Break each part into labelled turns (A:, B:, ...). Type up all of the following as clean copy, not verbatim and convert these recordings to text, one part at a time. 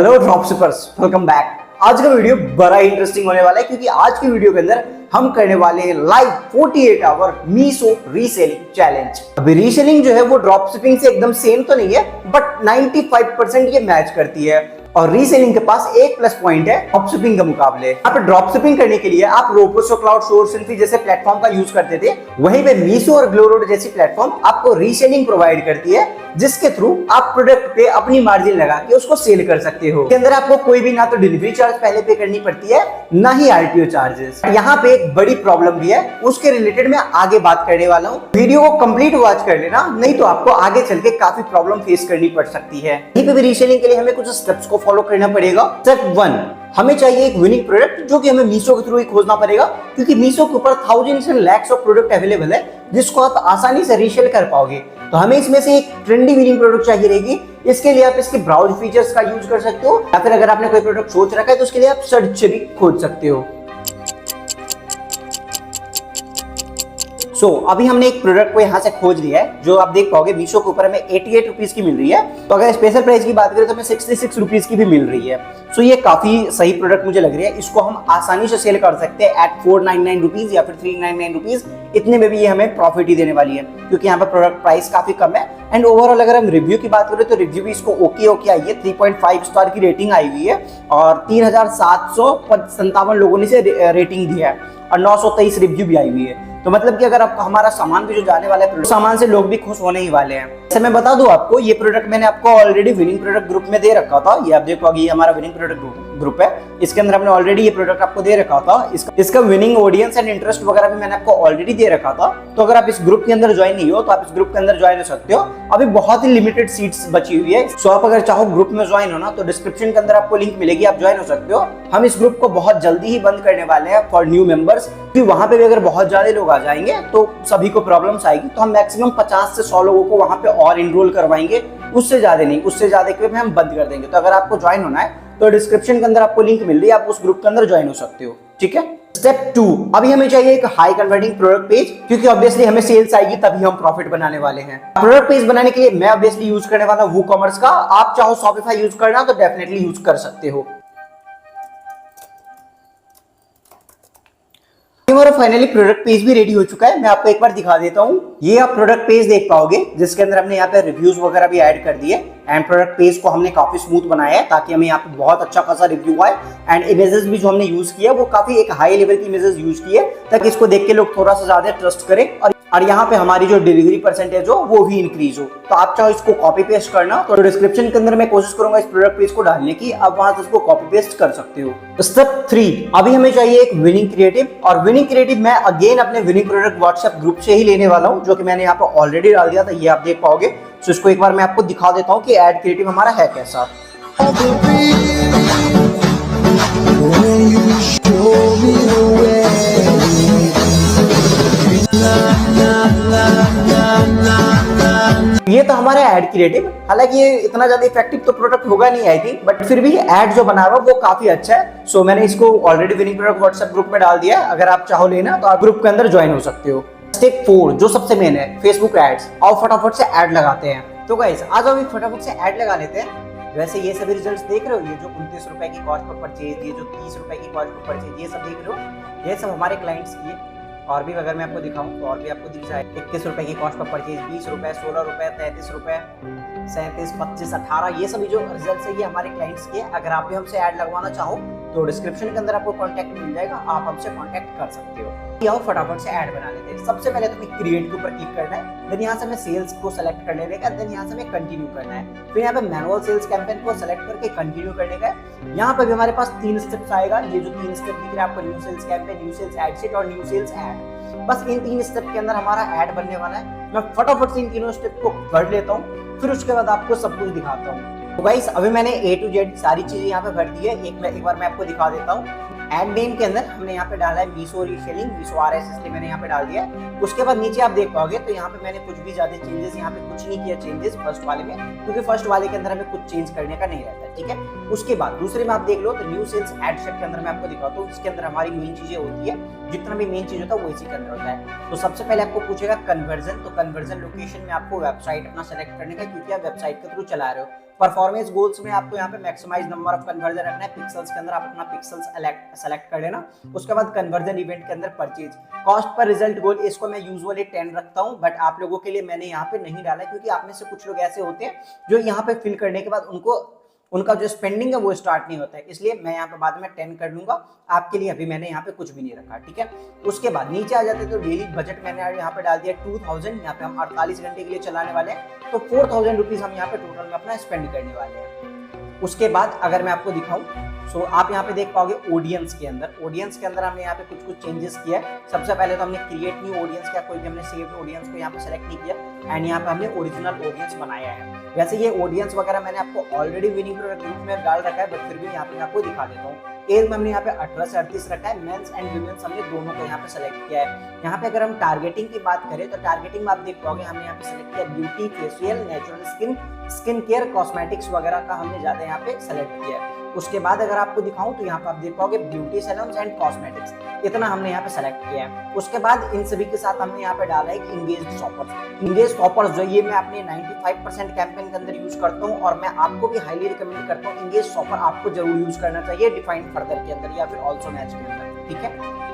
A: Hello ड्रॉपशिपर्स, welcome back. आज का video बड़ा इंटरेस्टिंग होने वाला है क्योंकि आज की वीडियो के अंदर हम करने वाले हैं live 48 hour Meesho reselling challenge. अभी रीसेलिंग जो है वो ड्रॉप शिपिंग से एकदम सेम तो नहीं है, बट 95% ये मैच करती है और रीसेलिंग के पास एक प्लस पॉइंट है ड्रॉप शिपिंग के मुकाबले। आप ड्रॉप शिपिंग करने के लिए आप रोपोसो, क्लाउड सोर्स, सिम्फी जैसे प्लेटफॉर्म का यूज करते थे, वहीं पे मीशो और ग्लोरोड जैसी प्लेटफॉर्म आपको रीसेलिंग प्रोवाइड करती है, जिसके थ्रू आप प्रोडक्ट पे अपनी मार्जिन लगा के उसको सेल कर सकते हो। इसके अंदर आपको कोई भी ना तो डिलीवरी चार्ज पहले पे करनी पड़ती है, ना ही आरटीओ चार्जेस। यहाँ पे एक बड़ी प्रॉब्लम भी है, उसके रिलेटेड मैं आगे बात करने वाला हूँ। वीडियो को कंप्लीट वॉच कर लेना, नहीं तो आपको आगे चल के काफी प्रॉब्लम फेस करनी पड़ सकती है। यहीं पे भी रीसेलिंग के लिए हमें कुछ स्टेप्स को फॉलो करना पड़ेगा। स्टेप 1, हमें चाहिए एक विनिंग प्रोडक्ट जो कि हमें मीशो के थ्रू ही खोजना पड़ेगा, क्योंकि मीशो के ऊपर thousands and lakhs of product available है जिसको आप आसानी से रीसेल कर पाओगे। तो हमें इसमें से एक ट्रेंडी विनिंग प्रोडक्ट चाहिए रहेगी। इसके लिए आप इसके ब्राउज फीचर्स का यूज कर सकते हो, या फिर अगर आपने कोई प्रोडक्ट सोच रखा है तो उसके लिए आप सर्च से भी खोज सकते हो। अभी हमने एक प्रोडक्ट को यहाँ से खोज लिया है, जो आप देख पाओगे मीशो के ऊपर हमें 88 रुपीज की मिल रही है। तो अगर स्पेशल प्राइस की बात करें तो हमें 66 रुपीज की भी मिल रही है। ये काफी सही प्रोडक्ट मुझे लग रही है। इसको हम आसानी से सेल कर सकते हैं एट 499 रुपीज या फिर 399 रुपीज। इतने में भी ये हमें प्रॉफिट ही देने वाली है, क्योंकि यहाँ पर प्रोडक्ट प्राइस काफी कम है। एंड ओवरऑल अगर हम रिव्यू की बात करें तो रिव्यू भी इसको ओके आई है। 3.5 स्टार की रेटिंग आई हुई है और 3757 लोगों ने इसे रेटिंग दिया है और 923 रिव्यू भी आई हुई है। तो मतलब कि अगर आपको हमारा सामान भी जो जाने वाला है, सामान से लोग भी खुश होने ही वाले हैं। जैसे मैं बता दूं आपको, ये प्रोडक्ट मैंने आपको ऑलरेडी विनिंग प्रोडक्ट ग्रुप में दे रखा था। ये आप देखोगे, ये हमारा विनिंग प्रोडक्ट ग्रुप है। इसके अंदर हमने ऑलरेडी ये प्रोडक्ट आपको दे रखा था। इसका विनिंग ऑडियंस एंड इंटरेस्ट वगैरह भी मैंने आपको ऑलरेडी दे रखा था। तो अगर आप इस ग्रुप के अंदर ज्वाइन नहीं हो तो आप इस ग्रुप के अंदर ज्वाइन हो सकते हो। अभी बहुत ही लिमिटेड सीट्स बची हुई है। सो आप अगर चाहो ग्रुप में ज्वाइन होना तो डिस्क्रिप्शन के अंदर आपको लिंक मिलेगी, आप ज्वाइन हो सकते हो। हम इस ग्रुप को बहुत जल्दी ही बंद करने वाले हैं फॉर न्यू मेंबर्स, क्योंकि वहां पे भी अगर बहुत ज्यादा लोग आ जाएंगे तो सभी को प्रॉब्लम्स आएगी। तो हम मैक्सिमम 50 से 100 लोगों को वहां पे और इनरोल करवाएंगे, उससे ज्यादा नहीं। उससे ज्यादा के हम बंद कर देंगे। तो अगर आपको ज्वाइन होना है तो डिस्क्रिप्शन के अंदर आपको लिंक मिल रही है, आप उस ग्रुप के अंदर ज्वाइन हो सकते हो। ठीक है। स्टेप 2, अभी हमें चाहिए एक हाई कन्वर्टिंग प्रोडक्ट पेज, क्योंकि ऑब्वियसली हमें सेल्स आएगी तभी हम प्रॉफिट बनाने वाले हैं। प्रोडक्ट पेज बनाने के लिए मैं ऑब्वियसली यूज करने वाला हूं वूकॉमर्स का। आप चाहो शॉपिफाई यूज करना तो डेफिनेटली यूज कर सकते हो। हमारा फाइनली प्रोडक्ट पेज भी रेडी हो चुका है। मैं आपको एक बार दिखा देता हूं। ये आप प्रोडक्ट पेज देख पाओगे, जिसके अंदर हमने यहाँ पे रिव्यूज वगैरह भी ऐड कर दिए। एंड प्रोडक्ट पेज को हमने काफी स्मूथ बनाया है ताकि हमें यहाँ पे बहुत अच्छा खासा रिव्यू आए। एंड इमेजेस भी जो हमने यूज किया वो काफी एक हाई लेवल की इमेजेस यूज की है, ताकि इसको देख के लोग थोड़ा सा ज्यादा ट्रस्ट करें और यहाँ पे हमारी जो डिलीवरी परसेंटेज हो वो भी इंक्रीज हो। तो आप चाहो इसको कॉपी पेस्ट करना तो डिस्क्रिप्शन के अंदर मैं कोशिश करूंगा इस प्रोडक्ट पेज को डालने की, आप वहां से इसको कॉपी पेस्ट कर सकते हो। स्टेप 3, अभी हमें चाहिए एक विनिंग क्रिएटिव। और विनिंग क्रिएटिव मैं अगेन अपने विनिंग प्रोडक्ट व्हाट्सएप ग्रुप से ही लेने वाला हूँ, जो कि मैंने यहाँ पे ऑलरेडी डाल दिया था। ये आप देख पाओगे। तो इसको एक बार मैं आपको दिखा देता हूँ कि एड क्रिएटिव हमारा है कैसा। ये तो हमारा एड क्रिएटिव, हालांकि ये इतना ज्यादा इफेक्टिव तो प्रोडक्ट होगा नहीं आई थिंक, बट फिर भी एड जो बना हुआ वो काफी अच्छा है। सो मैंने इसको already winning product WhatsApp group में डाल दिया है। अगर आप चाहो लेना तो आप ग्रुप के अंदर ज्वाइन हो सकते हो। स्टेप 4, जो सबसे मेन है, फेसबुक एड्स। आओ फटाफट से एड लगाते हैं। तो गाइस आज हम फटाफट से एड लगा लेते हैं। वैसे ये सभी रिजल्ट्स देख रहे हो, ये जो 29 रुपए की कॉस्ट पर परचेज, ये जो 30 रुपए की कॉस्ट पर परचेज, ये सब देख रहे हो, ये सब हमारे क्लाइंट्स की है। और भी अगर मैं आपको दिखाऊं तो और भी आपको दिख जाए। 21 रुपए की कॉस्ट पर परचेज, 20 रुपए, 16 रुपए, 33 रुपए, 37, 25, 18, ये सभी जो रिजल्ट्स है ये हमारे क्लाइंट्स के। अगर आप भी हमसे ऐड लगवाना चाहो तो डिस्क्रिप्शन के अंदर आपको कॉन्टैक्ट मिल जाएगा, आप हमसे कॉन्टैक्ट कर सकते हो। आओ फटाफट से ऐड बना लेते हैं। सबसे पहले तुम्हें क्रिएट के ऊपर क्लिक करना है, देन यहाँ से हमें सेल्स को सेलेक्ट कर लेने का, देन यहाँ से हमें कंटिन्यू करना है। फिर यहाँ पे मैनुअल सेल्स कैंपेन को सेलेक्ट करके कंटिन्यू करने का है। यहाँ पे भी हमारे पास 3 स्टेप्स आएगा। ये जो 3 स्टेप दिख रहा है आपको, new sales campaign, new sales ad set और न्यू सेल्स एड। बस इन 3 स्टेप के अंदर हमारा ऐड बनने वाला है। मैं फटाफट से इन तीनों स्टेप को कर लेता हूँ, फिर उसके बाद आपको सब कुछ दिखाता हूँ। तो गाइस अभी मैंने A to Z सारी चीजें यहाँ पे भर दी है। एक बार मैं आपको दिखा देता हूँ। एड नेम के अंदर हमने यहाँ पे डाला है मीशो रीसेलिंग, मीशो RS, इसलिए मैंने यहाँ पे डाल दिया है। उसके बाद नीचे आप देख पाओगे तो यहाँ पे मैंने कुछ भी ज्यादा चेंजेस यहाँ पे कुछ नहीं किया चेंजेस फर्स्ट वाले में, क्योंकि फर्स्ट वाले के अंदर हमें कुछ चेंज करने का नहीं रहता है। ठीक है। उसके बाद दूसरे में आप देख लो तो न्यू सेल्स एड सेट के अंदर मैं आपको दिखाता हूँ। इसके अंदर हमारी मेन चीजें होती है, जितना भी मेन चीज होता है वो इसी के अंदर होता है। तो सबसे पहले आपको पूछेगा कन्वर्जन। तो कन्वर्जन लोकेशन में आपको वेबसाइट अपना सेलेक्ट करने का, क्योंकि आप वेबसाइट के थ्रू चला रहे हो। परफॉर्मेंस गोल्स में आपको यहाँ पे मैक्सिमाइज नंबर ऑफ कन्वर्जन रखना है पिक्सल्स के अंदर, आप अपना पिक्सल्स सेलेक्ट कर लेना। उसके बाद कन्वर्जन इवेंट के अंदर परचेज, कॉस्ट पर रिजल्ट गोल, इसको मैं यूजुअली 10 रखता हूँ, बट आप लोगों के लिए मैंने यहाँ पे नहीं डाला क्योंकि आप में से कुछ लोग ऐसे होते हैं जो यहाँ पे फिल करने के बाद उनका जो स्पेंडिंग है वो स्टार्ट नहीं होता है, इसलिए मैं यहाँ पे बाद में 10 कर लूंगा। आपके लिए अभी मैंने यहाँ पे कुछ भी नहीं रखा, ठीक है। उसके बाद नीचे आ जाते तो डेली बजट मैंने यहाँ पे डाल दिया 2000, यहाँ पे हम 48 घंटे के लिए चलाने वाले हैं, तो 4000 रुपीज हम यहाँ पे टोटल में अपना स्पेंड करने वाले हैं। उसके बाद अगर मैं आपको दिखाऊं, सो आप यहाँ पे देख पाओगे ऑडियंस के अंदर हमने यहाँ पे कुछ चेंजेस किया है। सबसे पहले तो हमने क्रिएट न्यू ऑडियंस किया, कोई भी हमने सेव्ड ऑडियंस को यहाँ पे सेलेक्ट नहीं किया, एंड यहाँ पे हमने ओरिजिनल ऑडियंस बनाया है। वैसे ये ऑडियंस वगैरह मैंने आपको ऑलरेडी विनिंग प्रोडक्ट ग्रुप में डाल रखा है, बट फिर भी यहाँ पे मैं आपको दिखा देता हूँ। एज में हमने यहाँ पे 18 से 38 रखा है, मेंस एंड वुमेन्स हमने दोनों को यहाँ पे सेलेक्ट किया है। यहाँ पे अगर हम टारगेटिंग की बात करें तो टारगेटिंग में आप देख पाओगे हमने यहाँ पे सेलेक्ट किया beauty, facial, natural skin care, cosmetics वगैरह का हमने ज्यादा यहाँ पे सेलेक्ट किया है। उसके बाद अगर आपको दिखाऊं तो यहाँ पे आप देख पाओगे ब्यूटी सैलून्स एंड कॉस्मेटिक्स, इतना हमने यहाँ पे सेलेक्ट किया है। उसके बाद इन सभी के साथ हमने यहाँ पे डाला है इंगेज शॉपर्स जो ये मैं अपने 95% कैंपेन के अंदर यूज करता हूँ, और मैं आपको भी हाईली रिकमेंड करता हूँ इंगेज शॉपर आपको जरूर यूज करना चाहिए डिफाइंड फर्दर के अंदर या फिर ऑल्सो मैच के अंदर, ठीक है।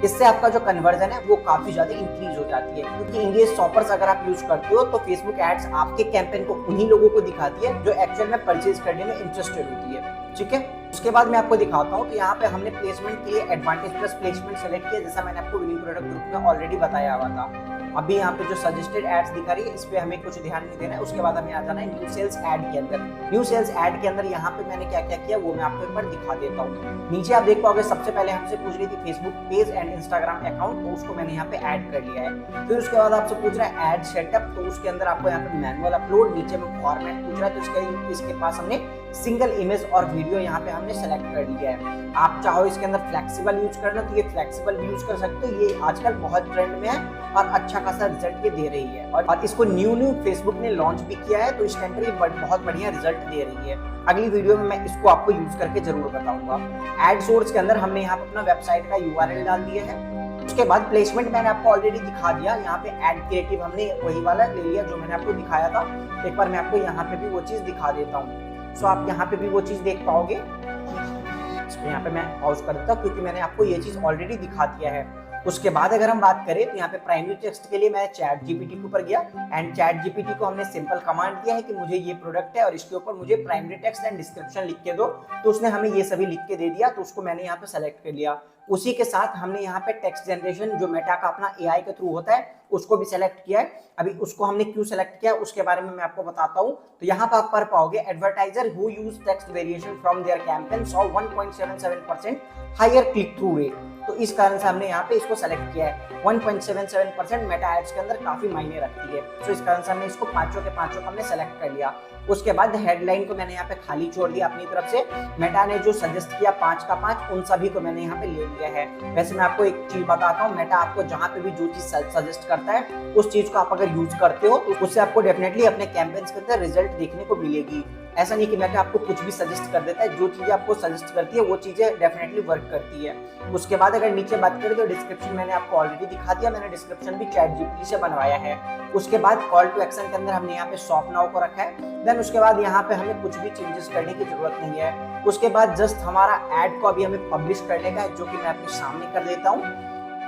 A: इससे आपका जो कन्वर्जन है वो काफी ज्यादा इंक्रीज हो जाती है, क्योंकि इंगेज शॉपर्स अगर आप यूज करते हो तो फेसबुक एड्स आपके कैंपेन को उन्हीं लोगों को दिखाती है जो एक्चुअल में परचेज करने में इंटरेस्टेड होती है, ठीक है। उसके बाद मैं आपको दिखाता हूँ, तो यहाँ पे हमने प्लेसमेंट के लिए एडवांटेज प्लस प्लेसमेंट सेलेक्ट किया, जैसा मैंने आपको विनिंग प्रोडक्ट ग्रुप में ऑलरेडी बताया हुआ था। अभी यहाँ पे जो सजेस्टेड एड्स दिखा रही है इस पे हमें कुछ ध्यान नहीं देना है। उसके बाद हमें आ जाना है न्यू सेल्स एड के अंदर। न्यू सेल्स एड के अंदर यहाँ पे मैंने क्या क्या किया वो मैं आपको एक बार दिखा देता हूँ। नीचे आप देख पाओगे सबसे पहले हमसे पूछ रही थी Facebook page and Instagram account, तो उसको मैंने यहाँ पे ऐड कर लिया है। फिर उसके बाद आपसे पूछ रहा है एड सेटअप, तो उसके अंदर आपको यहाँ पे मैनुअल अपलोड, नीचे में फॉर्मेट पूछ रहा है, तो इसके पास हमने सिंगल इमेज और वीडियो यहाँ पे हमने सेलेक्ट कर लिया है। आप चाहो इसके अंदर फ्लेक्सिबल यूज करना तो ये फ्लेक्सिबल भी यूज कर सकते हो, ये आजकल बहुत ट्रेंड में है और अच्छा खासा रिजल्ट ये दे रही है। और इसको न्यू फेसबुक ने लॉन्च भी किया है, तो इस टाइम पर ये बहुत बढ़िया रिजल्ट दे रही है। अगली वीडियो में मैं इसको आपको यूज करके जरूर बताऊंगा। एड सोर्स के अंदर हमने यहाँ पे अपना वेबसाइट का URL डाल दिया है। उसके बाद प्लेसमेंट मैंने आपको ऑलरेडी दिखा दिया, यहाँ पे एड क्रिएटिव हमने वही वाला ले लिया जो मैंने आपको दिखाया था। एक बार मैं आपको यहाँ पे भी वो चीज दिखा देता हूँ, सो आप यहाँ पे भी वो चीज देख पाओगे। इसको यहाँ पे मैं पॉज कर देता हूँ क्योंकि मैंने आपको ये चीज ऑलरेडी दिखा दिया है। उसके बाद अगर हम बात करें तो यहाँ पे प्राइमरी टेक्स्ट के लिए मैं चैट जीपीटी के ऊपर गया, एंड चैट जीपीटी को हमने सिंपल कमांड दिया है कि मुझे ये प्रोडक्ट है और इसके ऊपर मुझे प्राइमरी टेक्स्ट एंड डिस्क्रिप्शन लिख के दो, तो उसने हमें ये सभी लिख के दे दिया, तो उसको मैंने यहाँ पे सेलेक्ट कर लिया। उसी के साथ हमने यहाँ पे टेक्स्ट जनरेशन जो मेटा का अपना AI के थ्रू होता है उसको भी सेलेक्ट किया है। अभी उसको हमने क्यों सेलेक्ट किया उसके बारे में मैं आपको बताता हूँ। तो यहाँ पर आप पढ़ पाओगे advertiser who use text variation from their campaign saw 1.77% higher click through rate, तो इस कारण से हमने यहाँ पे इसको सेलेक्ट किया है। 1.77% मेटा एड्स के अंदर काफी मायने रखती है, तो इस कारण से हमने इसको पांचों के पांचों हमने सेलेक्ट कर लिया। उसके बाद हेडलाइन को मैंने यहाँ पे खाली छोड़ दिया अपनी तरफ से। मेटा ने जो सजेस्ट किया 5 का 5 उन सभी को मैंने यहाँ पे ले लिया है। वैसे मैं आपको एक चीज बताता हूँ, मेटा आपको जहाँ पे भी जो चीज सजेस्ट करता है उस चीज को आप अगर यूज करते हो तो उससे आपको डेफिनेटली अपने कैंपेन्स के अंदर रिजल्ट देखने को मिलेगी। ऐसा नहीं कि मेटा आपको कुछ भी सजेस्ट कर देता है, जो चीजें आपको सजेस्ट करती है वो चीजें डेफिनेटली वर्क करती है। उसके बाद अगर नीचे बात करें तो डिस्क्रिप्शन मैंने आपको ऑलरेडी दिखा दिया, मैंने डिस्क्रिप्शन भी चैट जीपीटी से बनवाया है। उसके बाद कॉल टू एक्शन के अंदर हमने यहाँ पे शॉप नाउ को रखा है। देन उसके बाद यहाँ पे हमें कुछ भी चेंजेस करने की जरूरत नहीं है। उसके बाद जस्ट हमारा एड को अभी हमें पब्लिश करने का है, जो कि मैं आपके सामने कर देता हूँ।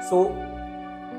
A: सो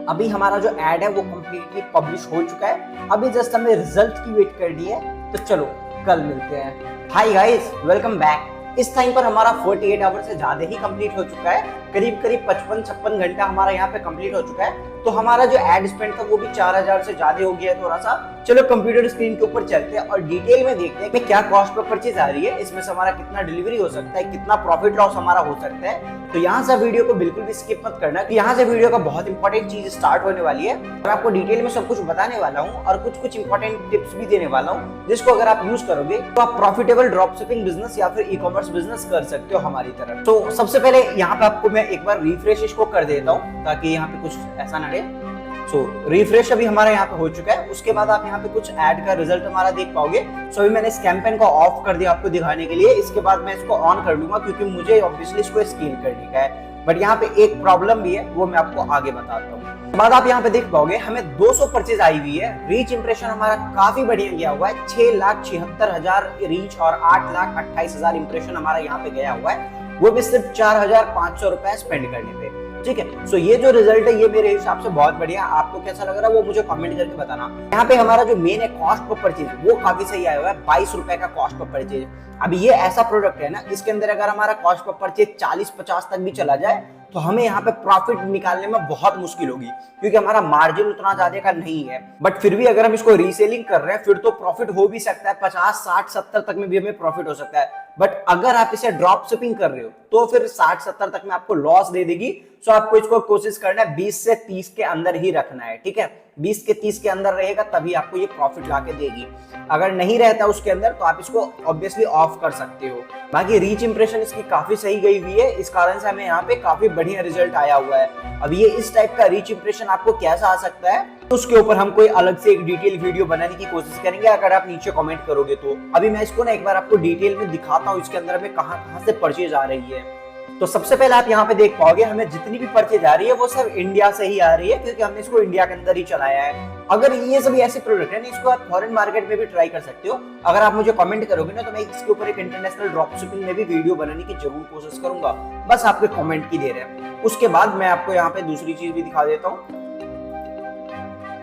A: अभी हमारा जो एड है वो कंप्लीटली पब्लिश हो चुका है, अभी जस्ट हमें रिजल्ट की वेट करनी है। तो चलो कल मिलते हैं। Hi guys, welcome back. इस टाइम पर हमारा 48 आवर से ज्यादा ही कंप्लीट हो चुका है, करीब 55-56 घंटा हमारा यहाँ पे कंप्लीट हो चुका है। तो हमारा जो एड स्पेंड था वो भी 4000 से ज्यादा हो गया है थोड़ा सा। चलो कंप्यूटर स्क्रीन के ऊपर चलते हैं और डिटेल में देखते हैं कि क्या कॉस्ट पर परचेज आ रही है, इसमें से हमारा कितना डिलीवरी हो सकता है, कितना प्रॉफिट लॉस हमारा हो सकता है। तो यहाँ से वीडियो को बिल्कुल भी स्किप मत करना, कि यहाँ से वीडियो का बहुत इंपॉर्टेंट चीज स्टार्ट होने वाली है और आपको डिटेल में सब कुछ बताने वाला हूँ और कुछ इंपॉर्टेंट टिप्स भी देने वाला हूँ, जिसको अगर आप यूज करोगे तो आप प्रॉफिटेबल ड्रॉप शिपिंग बिजनेस या फिर ई-कॉमर्स बिजनेस कर सकते हो हमारी तरफ। तो सबसे पहले यहाँ पे आपको मैं एक बार रिफ्रेश इसको कर देता हूँ ताकि यहाँ पे कुछ ऐसा ना रहे। सो रिफ्रेश अभी हमारा यहाँ पे हो चुका है। उसके बाद आप यहाँ पे कुछ ऐड का रिजल्ट हमारा देख पाओगे। सो अभी मैंने इस कैंपेन को ऑफ कर दिया आपको दिखाने के लिए। इसके बाद मैं इसको ऑन कर लूंगा क्योंकि मुझे ऑब्वियसली इसको स्केल करने का है। बट यहाँ पे एक प्रॉब्लम भी है, वो मैं आपको आगे बताता हूँ। बाद आप यहाँ पे देख पाओगे हमें 200 परचेज आई हुई है। रीच इंप्रेशन हमारा काफी बढ़िया गया हुआ है, 6,76,000 रीच और 8,28,000 इंप्रेशन हमारा यहाँ पे गया हुआ है, वो भी सिर्फ 4,500 रुपए स्पेंड करने पे। ठीक है, सो ये जो रिजल्ट है ये मेरे हिसाब से बहुत बढ़िया। आपको कैसा लग रहा है वो मुझे कमेंट करके बताना। यहाँ पे हमारा जो मेन है कॉस्ट पर परचेज, वो काफी सही आया हुआ है, 22 रुपए का कॉस्ट पर परचेज। अब ये ऐसा प्रोडक्ट है ना, इसके अंदर अगर हमारा कॉस्ट पर परचेज 40-50 तक भी चला जाए तो हमें यहाँ पे प्रॉफिट निकालने में बहुत मुश्किल होगी, क्योंकि हमारा मार्जिन उतना ज्यादा का नहीं है। बट फिर भी अगर हम इसको रीसेलिंग कर रहे हैं फिर तो प्रॉफिट हो भी सकता है, 50, 60, 70 तक में भी हमें प्रॉफिट हो सकता है। बट अगर आप इसे ड्रॉप शिपिंग कर रहे हो तो फिर 60-70 तक में आपको लॉस दे देगी। सो आपको इसको कोशिश करना है 20 से 30 के अंदर ही रखना है। ठीक है, 20 के 30 के अंदर रहेगा तभी आपको ये प्रॉफिट लाके देगी। अगर नहीं रहता उसके अंदर तो आप इसको ऑब्वियसली ऑफ कर सकते हो। बाकी रीच इंप्रेशन इसकी काफी सही गई हुई है, इस कारण से हमें यहाँ पे काफी बढ़िया रिजल्ट आया हुआ है। अब ये इस टाइप का रीच इंप्रेशन आपको कैसा आ सकता है तो उसके ऊपर हम कोई अलग से एक डिटेल वीडियो बनाने की कोशिश करेंगे, अगर आप नीचे कमेंट करोगे तो। अभी मैं इसको ना एक बार आपको डिटेल में दिखाता हूँ इसके अंदर हमें कहाँ से परचेज आ रही है। तो सबसे पहले आप यहाँ पे देख पाओगे हमें जितनी भी परचेज आ रही है वो सब इंडिया से ही आ रही है, क्योंकि हमने इसको इंडिया के अंदर ही चलाया है। अगर ये सभी ऐसे प्रोडक्ट है ना, इसको आप फॉरेन मार्केट में भी ट्राई कर सकते हो। अगर आप मुझे कमेंट करोगे ना तो मैं इसके ऊपर एक इंटरनेशनल ड्रॉप शिपिंग में भी वीडियो बनाने की जरूर कोशिश करूंगा, बस आपके कमेंट की देर है। उसके बाद मैं आपको यहाँ पे दूसरी चीज भी दिखा देता हूँ।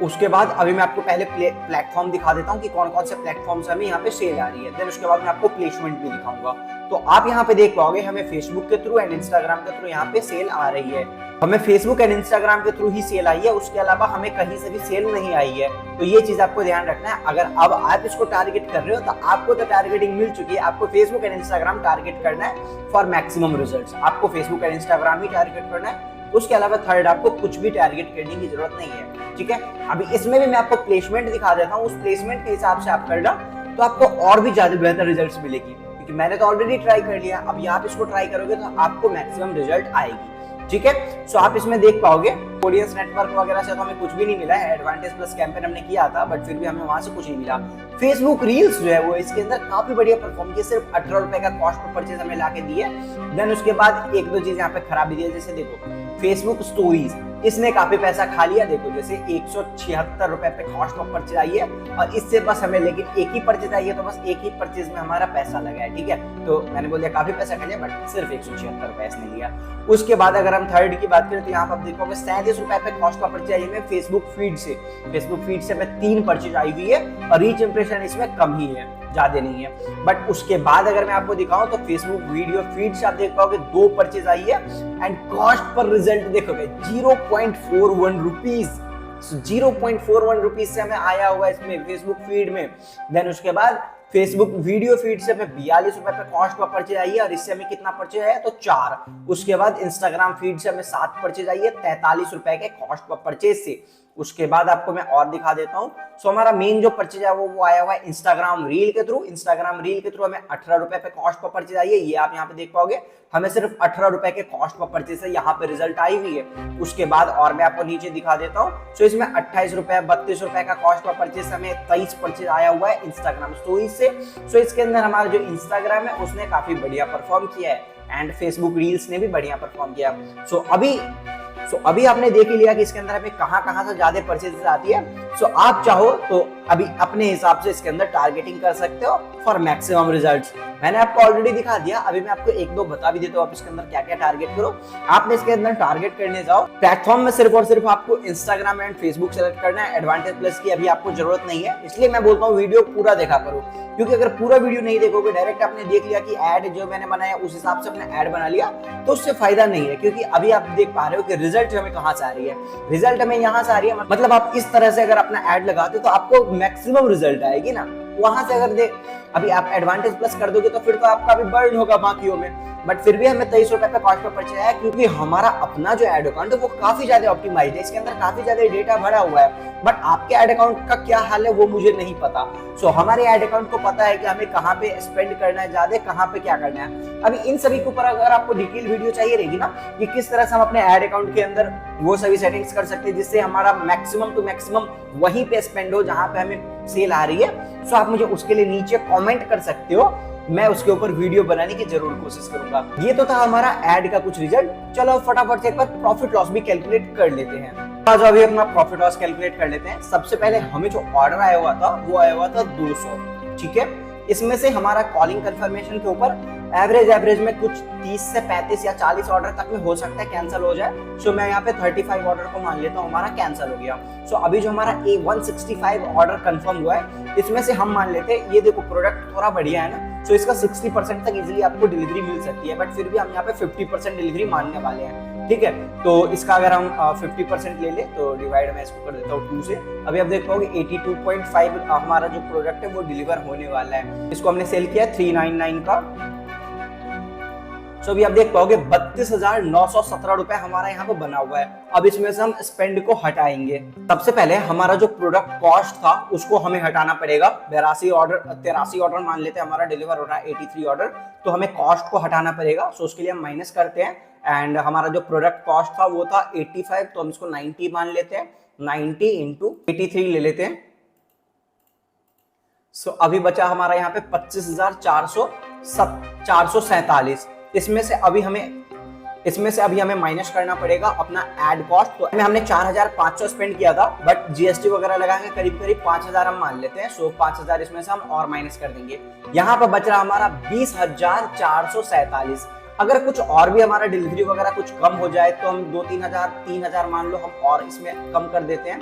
A: उसके बाद अभी मैं आपको पहले प्लेटफॉर्म दिखा देता हूँ कि कौन कौन से प्लेटफॉर्म से हमें यहाँ पे सेल आ रही है। देन उसके बाद मैं आपको प्लेसमेंट भी दिखाऊंगा। तो आप यहाँ पे देख पाओगे हमें फेसबुक के थ्रू एंड इंस्टाग्राम के थ्रू यहाँ पे सेल आ रही है। हमें फेसबुक एंड इंस्टाग्राम के थ्रू ही सेल आई है, उसके अलावा हमें कहीं से भी सेल नहीं आई है। तो ये चीज आपको ध्यान रखना है। अगर अब आप इसको टारगेट कर रहे हो तो आपको तो टारगेटिंग मिल चुकी है, आपको फेसबुक एंड इंस्टाग्राम टारगेट करना है फॉर मैक्सिमम रिजल्ट्स। आपको Facebook and Instagram he target करना है, उसके अलावा थर्ड आपको कुछ भी टारगेट करने की जरूरत नहीं है। ठीक है, अभी इसमें भी मैं आपको प्लेसमेंट दिखा देता हूँ। उस प्लेसमेंट के हिसाब से आप करना तो आपको और भी ज्यादा बेहतर रिजल्ट्स मिलेगी, क्योंकि मैंने तो ऑलरेडी ट्राई कर लिया। अब आप इसको ट्राई करोगे तो आपको मैक्सिमम रिजल्ट आएगी। ठीक है, सो आप इसमें देख पाओगे ऑडियंस नेटवर्क वगैरह से तो हमें कुछ भी नहीं मिला है। एडवांटेज प्लस कैंपेन हमने किया था बट फिर भी हमें वहां से कुछ नहीं मिला। फेसबुक रील्स जो है वो इसके अंदर काफी बढ़िया परफॉर्म किया, सिर्फ 18 रुपए का कॉस्ट पर परचेज हमें लाके दी है। देन उसके बाद एक दो चीज यहाँ पे खराब भी दी है, जैसे देखो फेसबुक स्टोरीज, इसने काफी पैसा खा लिया। देखो जैसे 176 रुपए पे कॉस्ट ऑफ परचेज आई है और इससे बस हमें लेकिन एक ही परचेज आई है, तो बस एक ही परचेज में हमारा पैसा लगा है। ठीक है, तो मैंने बोल दिया काफी पैसा खा लिया बट सिर्फ 176 रुपए इसने लिया। उसके बाद अगर हम थर्ड की बात करें तो यहाँ पर आप देखोगे 37 रुपए पे कॉस्ट ऑफ परचेज आई है फेसबुक फीड से। फेसबुक फीड से हमें 3 परचेज आई हुई है और रीच इंप्रेशन इसमें कम ही है, ज्यादा नहीं है। बट उसके बाद अगर मैं आपको दिखाऊं तो फेसबुक वीडियो फीड से आप देख पाओगे 2 परचेज आई है एंड कॉस्ट पर रिजल्ट देखोगे 0.41 रुपीज। 0.41 रुपीज से हमें आया हुआ है इसमें फेसबुक फीड में। देन उसके बाद फेसबुक वीडियो फीड से हमें 42 रुपए पे कॉस्ट पर परचेज आई है और इससे हमें कितना परचेज आया तो 4। उसके बाद इंस्टाग्राम फीड से हमें 7 परचेज आई है 43 रुपए के कॉस्ट पर परचेज से। उसके बाद आपको मैं और दिखा देता हूं। सो हमारा मेन जो परचेज है वो आया हुआ है इंस्टाग्राम रील के थ्रू। इंस्टाग्राम रील के थ्रू हमें 18 रुपए पे कॉस्ट पर परचेज आई है, ये आप यहाँ पे देख पाओगे। हमें सिर्फ 18 रुपए के कॉस्ट पर परचेज है, यहाँ पे रिजल्ट आई हुई है। उसके बाद और मैं आपको नीचे दिखा देता हूँ। सो इसमें 28 रुपए 32 रुपए का कॉस्ट पर परचेज, हमें 23 परचेज आया हुआ है इंस्टाग्राम स्टोरीज से। सो इसके अंदर हमारा जो इंस्टाग्राम है उसने काफी बढ़िया परफॉर्म किया है एंड फेसबुक रील्स ने भी बढ़िया परफॉर्म किया। सो अभी आपने देख ही लिया कि इसके अंदर हमें कहां से ज्यादा परचेजेस आती है। सो आप चाहो तो अभी अपने हिसाब से इसके अंदर टारगेटिंग कर सकते हो फॉर मैक्सिमम रिजल्ट्स। मैंने आपको ऑलरेडी दिखा दिया, अभी मैं आपको एक दो बता भी देता हूँ आप इसके अंदर क्या क्या टारगेट करो। आपने इसके अंदर टारगेट करने जाओ प्लेटफॉर्म में सिर्फ और सिर्फ आपको इंस्टाग्राम एंड फेसबुक सेलेक्ट करना है। एडवांटेज प्लस की अभी आपको जरूरत नहीं है, इसलिए मैं बोलता हूँ वीडियो पूरा देखा करो, क्योंकि अगर पूरा वीडियो नहीं देखोगे डायरेक्ट आपने देख लिया कि ऐड जो मैंने बनाया उस हिसाब से अपने ऐड बना लिया तो उससे फायदा नहीं है। क्योंकि अभी आप देख पा रहे हो कि रिजल्ट हमें कहां से आ रही है, रिजल्ट हमें यहाँ से आ रही है। मतलब आप इस तरह से अगर अपना ऐड लगाते हो तो आपको मैक्सिमम रिजल्ट आएगी ना। वहां से अगर अभी आप एडवांटेज प्लस कर दोगे तो फिर तो आपका भी बर्न होगा बाकियों में। बट फिर भी हमें 23 रुपए पे कॉस्ट पर परचेज है, क्योंकि हमारा अपना जो एड अकाउंट है वो काफी ज्यादा ऑप्टिमाइज्ड है, इसके अंदर काफी ज्यादा डेटा भरा हुआ है। बट आपके एड अकाउंट का क्या हाल है वो मुझे नहीं पता। सो हमारे एड अकाउंट को पता है कि हमें कहाँ पे स्पेंड करना है ज्यादा, कहाँ पे क्या करना है। अभी इन सभी के ऊपर अगर आपको डिटेल वीडियो चाहिए रहेगी ना कि किस तरह से हम अपने एड अकाउंट के अंदर वो सभी सेटिंग्स कर सकते हैं जिससे हमारा मैक्सिमम टू मैक्सिमम वहीं पे स्पेंड हो जहां पे हमें सेल आ रही है। सो आप मुझे उसके लिए नीचे कमेंट कर सकते हो मैं उसके ऊपर वीडियो बनाने की जरूर कोशिश करूंगा। ये तो था हमारा एड का कुछ रिजल्ट। चलो फटाफट से एक बार प्रॉफिट लॉस भी कैलकुलेट कर लेते हैं। आज अभी अपना प्रॉफिट लॉस कैलकुलेट कर लेते हैं। सबसे पहले हमें जो ऑर्डर आया हुआ था वो आया हुआ था 200, ठीक है। इसमें से हमारा कॉलिंग कंफर्मेशन के ऊपर एवरेज में कुछ 30 से 35 या 40 ऑर्डर तक में हो सकता है कैंसिल हो जाए। सो मैं यहाँ पे 35 ऑर्डर को मान लेता हूँ हमारा कैंसिल हो गया। सो अभी जो हमारा 165 ऑर्डर कंफर्म हुआ है, इसमें से हम मान लेते हैं ये देखो प्रोडक्ट थोड़ा बढ़िया है ना, सो इसका 60% तक इजीली आपको डिलीवरी मिल सकती है। बट फिर भी हम यहाँ पे 50% डिलीवरी मानने वाले हैं, ठीक है। तो इसका अगर हम 50% ले ले तो डिवाइड मैं इसको कर देता हूँ 2 से। अभी आप देख पाओगे 82.5 हमारा जो प्रोडक्ट है वो डिलीवर होने वाला है। इसको हमने सेल किया 399 का। सो अभी आप देख पाओगे 32,917 रुपए हमारा यहाँ पे बना हुआ है। अब इसमें से हम स्पेंड को हटाएंगे। सबसे पहले हमारा जो प्रोडक्ट कॉस्ट था उसको हमें हटाना पड़ेगा। 83 ऑर्डर मान लेते हैं हमारा डिलीवर हो रहा है, 83 ऑर्डर, तो हमें कॉस्ट को हटाना पड़ेगा। सो उसके लिए हम माइनस करते हैं एंड हमारा जो प्रोडक्ट कॉस्ट था वो था 85, तो हम इसको 90 मान लेते हैं। 90 इंटू 83 ले लेते हैं। सो अभी बचा हमारा यहाँ पे 25,447। इसमें से अभी हमें माइनस करना पड़ेगा अपना एड कॉस्ट। तो हमने 4,500 स्पेंड किया था, बट जीएसटी वगैरह लगा के करीब 5,000 हम मान लेते हैं। सो 5,000 इसमें से हम और माइनस कर देंगे। यहाँ पर बच रहा हमारा 20,447। अगर कुछ और भी हमारा डिलीवरी वगैरह कुछ कम हो जाए तो हम 3,000 मान लो हम और इसमें कम कर देते हैं।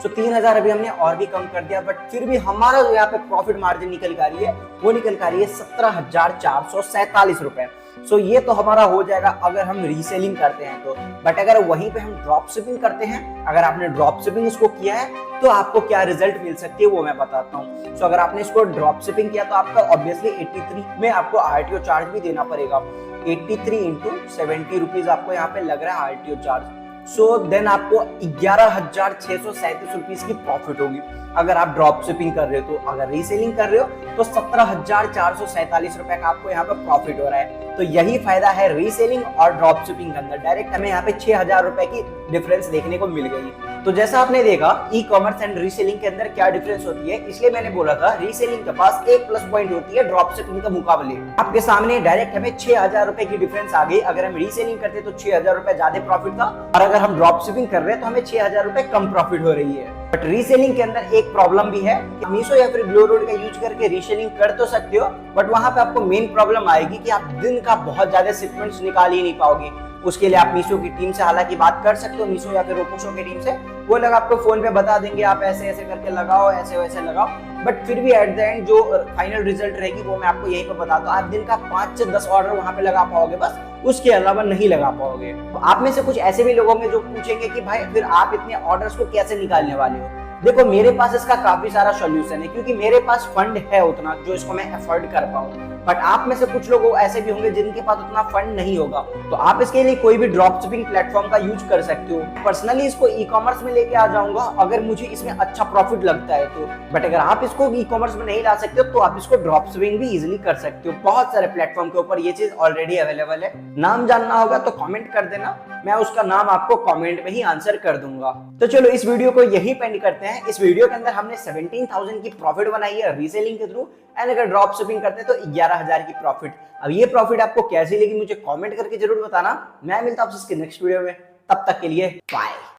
A: सो 3,000 अभी हमने और भी कम कर दिया, बट फिर भी हमारा जो यहाँ पे प्रॉफिट मार्जिन निकल कर रही है वो निकल कर रही है 17,447 रुपए। सो ये तो हमारा हो जाएगा अगर हम रीसेलिंग करते हैं तो। बट अगर वहीं पे हम ड्रॉप शिपिंग करते हैं, अगर आपने ड्रॉप शिपिंग इसको किया है तो आपको क्या रिजल्ट मिल सकती है वो मैं बताता हूँ। सो अगर आपने इसको ड्रॉप शिपिंग किया तो आपका ऑब्वियसली 83 में आपको आरटीओ चार्ज भी देना पड़ेगा। 83 इंटू 70 रुपीज आपको यहाँ पे लग रहा है आरटीओ चार्ज। सो देन आपको 11,637 रुपीज की प्रॉफिट होगी अगर आप ड्रॉप शिपिंग कर रहे हो। तो अगर रीसेलिंग कर रहे हो तो 17,447 रुपए का आपको यहाँ पे प्रॉफिट हो रहा है। तो यही फायदा है रीसेलिंग और ड्रॉप शिपिंग के अंदर। डायरेक्ट हमें यहाँ पे 6,000 रुपए की डिफरेंस देखने को मिल गई। तो जैसा आपने देखा ई कॉमर्स एंड रीसेलिंग के अंदर क्या डिफरेंस होती है, इसलिए मैंने बोला था रीसेलिंग के पास एक प्लस पॉइंट होती है ड्रॉप शिपिंग के मुकाबले। आपके सामने डायरेक्ट हमें 6,000 रुपए की डिफरेंस आ गई। अगर हम रीसेलिंग करते तो 6,000 रुपए ज्यादा प्रॉफिट था, और अगर हम ड्रॉप शिपिंग कर रहे हैं तो हमें 6,000 रुपए कम प्रॉफिट हो रही है। बट रीसेलिंग के अंदर एक प्रॉब्लम भी है कि मीशो या फिर ग्लोरोड का यूज करके रीसेलिंग कर तो सकते हो, बट वहां पे आपको मेन प्रॉब्लम आएगी कि आप दिन का बहुत ज्यादा शिपमेंट्स निकाल ही नहीं पाओगे। उसके लिए आप मीशो की टीम से हालांकि बात कर सकते हो, मीशो या फिर रोपोशो की टीम से, वो लोग आपको फोन पे बता देंगे आप ऐसे ऐसे करके लगाओ, ऐसे वैसे लगाओ। बट फिर भी एट द एंड जो फाइनल रिजल्ट रहेगी वो मैं आपको यहीं पे बताता हूँ। आप दिन का 5 से 10 ऑर्डर वहां पे लगा पाओगे, बस उसके अलावा नहीं लगा पाओगे। तो आप में से कुछ ऐसे भी लोग होंगे जो पूछेंगे कि भाई फिर आप इतने ऑर्डर्स को कैसे निकालने वाले हो। देखो मेरे पास इसका काफी सारा सॉल्यूशन है, क्योंकि मेरे पास फंड है उतना जो इसको मैं अफोर्ड कर पाऊँ। बट आप में से कुछ लोग ऐसे भी होंगे जिनके पास उतना फंड नहीं होगा, तो आप इसके लिए कोई भी ड्रॉप शिपिंग प्लेटफॉर्म का यूज कर सकते हो। पर्सनली इसको ई कॉमर्स में लेके आ जाऊंगा अगर मुझे इसमें अच्छा प्रॉफिट लगता है तो। बट अगर आप इसको ई कॉमर्स में नहीं ला सकते तो आप इसको ड्रॉप शिपिंग भी इजिली कर सकते हो। बहुत सारे प्लेटफॉर्म के ऊपर ये चीज ऑलरेडी अवेलेबल है। नाम जानना होगा तो कमेंट कर देना, मैं उसका नाम आपको कमेंट में ही आंसर कर दूंगा। तो चलो इस वीडियो को यही पेंड करते हैं। इस वीडियो के अंदर हमने 17,000 की प्रॉफिट बनाई है रीसेलिंग के थ्रू, एंड अगर ड्रॉप शिपिंग करते हैं तो 11,000 की प्रॉफिट। अब ये प्रॉफिट आपको कैसी लगी मुझे कमेंट करके जरूर बताना। मैं मिलता हूं आपसे इसके नेक्स्ट वीडियो में, तब तक के लिए बाय।